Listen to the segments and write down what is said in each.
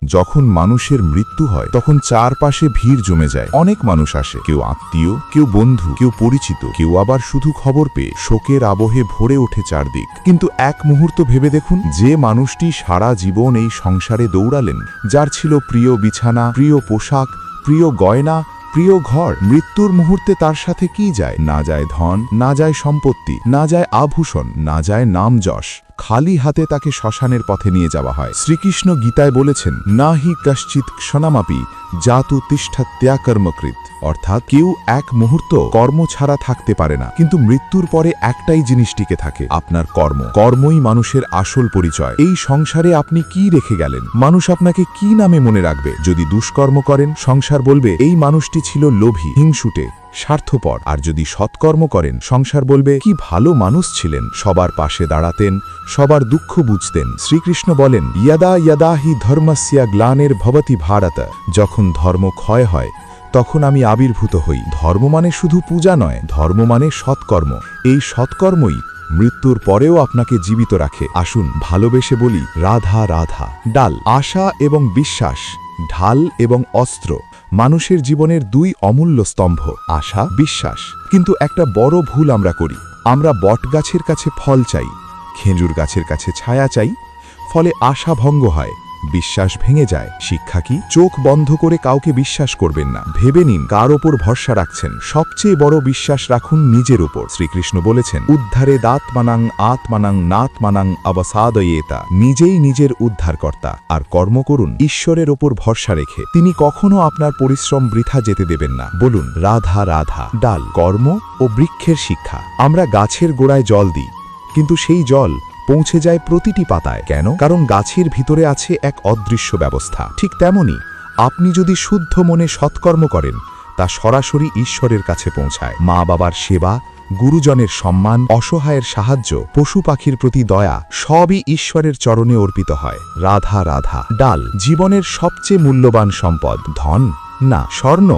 যখন মানুষের মৃত্যু হয় তখন চারপাশে ভিড় জমে যায়। অনেক মানুষ আসে, কেউ আত্মীয়, কেউ বন্ধু, কেউ পরিচিত, কেউ আবার শুধু খবর পেয়ে। শোকের আবহে ভরে ওঠে চারদিক। কিন্তু এক মুহূর্ত ভেবে দেখুন, যে মানুষটি সারা জীবন এই সংসারে দৌড়ালেন, যার ছিল প্রিয় বিছানা, প্রিয় পোশাক, প্রিয় গয়না, প্রিয় ঘর, মৃত্যুর মুহূর্তে তার সাথে কি যায়? না যায় ধন, না যায় সম্পত্তি, না যায় আভূষণ, না যায় নাম যশ। খালি হাতে তাকে শ্মশানের পথে নিয়ে যাওয়া হয়। শ্রীকৃষ্ণ গীতায় বলেছেন, না হি কশ্চিৎ ক্ষণমাপি জাতু তিষ্ঠত্যা কর্মকৃত, অর্থাৎ কেউ এক মুহূর্ত কর্ম ছাড়া থাকতে পারে না। কিন্তু মৃত্যুর পরে একটাই জিনিস টিকে থাকে, আপনার কর্ম। কর্মই মানুষের আসল পরিচয়। এই সংসারে আপনি কি রেখে গেলেন? মানুষ আপনাকে কি নামে মনে রাখবে? যদি দুষ্কর্ম করেন, সংসার বলবে এই মানুষটি ছিল লোভী, হিংসুটে, স্বার্থপর। আর যদি সৎকর্ম করেন, সংসার বলবে কি ভালো মানুষ ছিলেন, সবার পাশে দাঁড়াতেন, সবার দুঃখ বুঝতেন। শ্রীকৃষ্ণ বলেন, ইয়াদা ইয়াদা হি ধর্মস্যা গ্লানের ভবতি ভারত, যখন ধর্ম ক্ষয় হয় তখন আমি আবির্ভূত হই। ধর্ম মানে শুধু পূজা নয়, ধর্ম মানে সৎকর্ম। এই সৎকর্মই মৃত্যুর পরেও আপনাকে জীবিত রাখে। আসুন ভালোবেসে বলি, রাধা রাধা। ডাল, আশা এবং বিশ্বাস, ঢাল এবং অস্ত্র। মানুষের জীবনের দুই অমূল্য স্তম্ভ, আশা, বিশ্বাস। কিন্তু একটা বড় ভুল আমরা করি। আমরা বটগাছের কাছে ফল চাই, খেজুর গাছের কাছে ছায়া চাই। ফলে আশা ভঙ্গ হয়, বিশ্বাস ভেঙে যায়। শিক্ষা কি? চোখ বন্ধ করে কাউকে বিশ্বাস করবেন না। ভেবে নিন কার ওপর ভরসা রাখছেন। সবচেয়ে বড় বিশ্বাস রাখুন নিজের ওপর। শ্রীকৃষ্ণ বলেছেন, উদ্ধারে দাঁতমানাং আত্মানাং নাতমানাং অবসাদয়েতা, নিজেই নিজের উদ্ধারকর্তা। আর কর্ম করুন ঈশ্বরের ওপর ভরসা রেখে। তিনি কখনো আপনার পরিশ্রম বৃথা যেতে দেবেন না। বলুন রাধা রাধা। ডাল, কর্ম ও বৃক্ষের শিক্ষা। আমরা গাছের গোড়ায় জল দিই, কিন্তু সেই জল পৌঁছে যায় প্রতিটি পাতায়। কেন? কারণ গাছের ভিতরে আছে এক অদৃশ্য ব্যবস্থা। ঠিক তেমনি আপনি যদি শুদ্ধ মনে সৎকর্ম করেন, তা সরাসরি ঈশ্বরের কাছে পৌঁছায়। মা বাবার সেবা, গুরুজনের সম্মান, অসহায়ের সাহায্য, পশু পাখির প্রতি দয়া, সবই ঈশ্বরের চরণে অর্পিত হয়। রাধা রাধা। ডাল, জীবনের সবচেয়ে মূল্যবান সম্পদ। ধন না, স্বর্ণ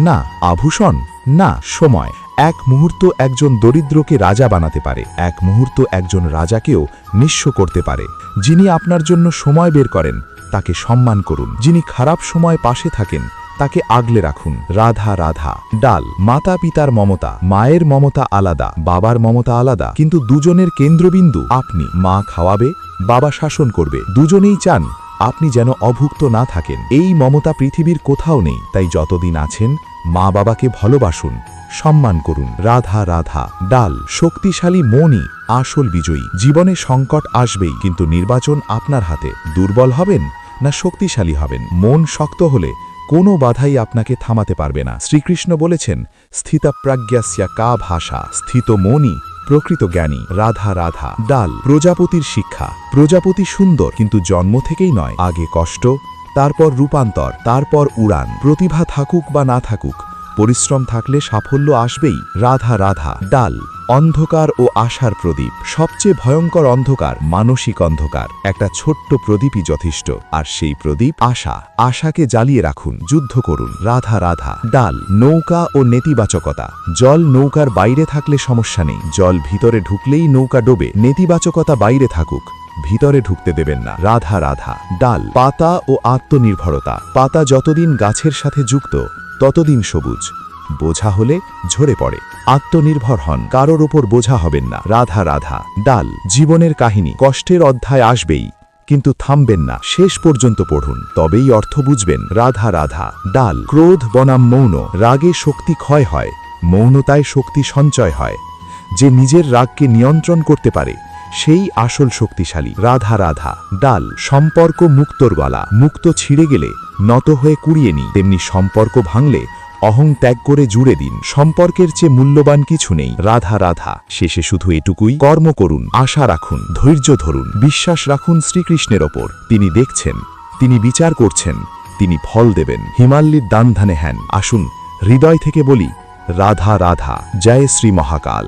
না, আভূষণ না, সময়। এক মুহূর্ত একজন দরিদ্রকে রাজা বানাতে পারে, এক মুহূর্ত একজন রাজাকেও নিঃস্ব করতে পারে। যিনি আপনার জন্য সময় বের করেন, তাকে সম্মান করুন। যিনি খারাপ সময় পাশে থাকেন, তাকে আগলে রাখুন। রাধা রাধা। ডাল, মাতা পিতার মমতা। মায়ের মমতা আলাদা, বাবার মমতা আলাদা, কিন্তু দুজনের কেন্দ্রবিন্দু আপনি। মা খাওয়াবে, বাবা শাসন করবে। দুজনেই চান আপনি যেন অভুক্ত না থাকেন। এই মমতা পৃথিবীর কোথাও নেই। তাই যতদিন আছেন, মা বাবাকে ভালোবাসুন, সম্মান করুন। রাধা রাধা। ডাল, শক্তিশালী মনই আসল বিজয়ী। জীবনে সংকট আসবেই, কিন্তু নির্বাচন আপনার হাতে। দুর্বল হবেন না শক্তিশালী হবেন। মন শক্ত হলে কোনো বাধাই আপনাকে থামাতে পারবে না। শ্রীকৃষ্ণ বলেছেন, স্থিতপ্রজ্ঞস্য কা ভাষা, স্থিত মনই প্রকৃত জ্ঞানী। রাধা রাধা। ডাল, প্রজাপতির শিক্ষা। প্রজাপতি সুন্দর, কিন্তু জন্ম থেকেই নয়। আগে কষ্ট, তারপর রূপান্তর, তারপর উড়ান। প্রতিভা থাকুক বা না থাকুক, পরিশ্রম থাকলে সাফল্য আসবেই। রাধা রাধা। ডাল, অন্ধকার ও আশার প্রদীপ। সবচেয়ে ভয়ঙ্কর অন্ধকার মানসিক অন্ধকার। একটা ছোট্ট প্রদীপই যথেষ্ট। আর সেই প্রদীপ আশা। আশাকে জ্বালিয়ে রাখুন, যুদ্ধ করুন। রাধা রাধা। ডাল, নৌকা ও নেতিবাচকতা। জল নৌকার বাইরে থাকলে সমস্যা নেই, জল ভিতরে ঢুকলেই নৌকা ডোবে। নেতিবাচকতা বাইরে থাকুক, ভিতরে ঢুকতে দেবেন না। রাধা রাধা। ডাল, পাতা ও আত্মনির্ভরতা। পাতা যতদিন গাছের সাথে যুক্ত, ততদিন সবুজ। বোঝা হলে ঝরে পড়ে। আত্মনির্ভর হন, কারোর ওপর বোঝা হবেন না। রাধা রাধা। ডাল, জীবনের কাহিনী। কষ্টের অধ্যায় আসবেই, কিন্তু থামবেন না, শেষ পর্যন্ত পড়ুন, তবেই অর্থ বুঝবেন। রাধা রাধা। ডাল, ক্রোধ বনাম মৌন। রাগে শক্তি ক্ষয় হয়, মৌনতায় শক্তি সঞ্চয় হয়। যে নিজের রাগকে নিয়ন্ত্রণ করতে পারে, সেই আসল শক্তিশালী। রাধা রাধা। ডাল, সম্পর্ক মুক্তোর গলা। মুক্ত ছিঁড়ে গেলে নত হয়ে কুড়িয়ে নি, তেমনি সম্পর্ক ভাঙলে অহং ত্যাগ করে জুড়ে দিন। সম্পর্কের চেয়ে মূল্যবান কিছু নেই। রাধা রাধা। শেষে শুধু এটুকুই, কর্ম করুন, আশা রাখুন, ধৈর্য ধরুন, বিশ্বাস রাখুন শ্রীকৃষ্ণের ওপর। তিনি দেখছেন, তিনি বিচার করছেন, তিনি ফল দেবেন। হিমালয়ের দান ধানে হ্যান। আসুন হৃদয় থেকে বলি, রাধা রাধা। জয় শ্রী মহাকাল।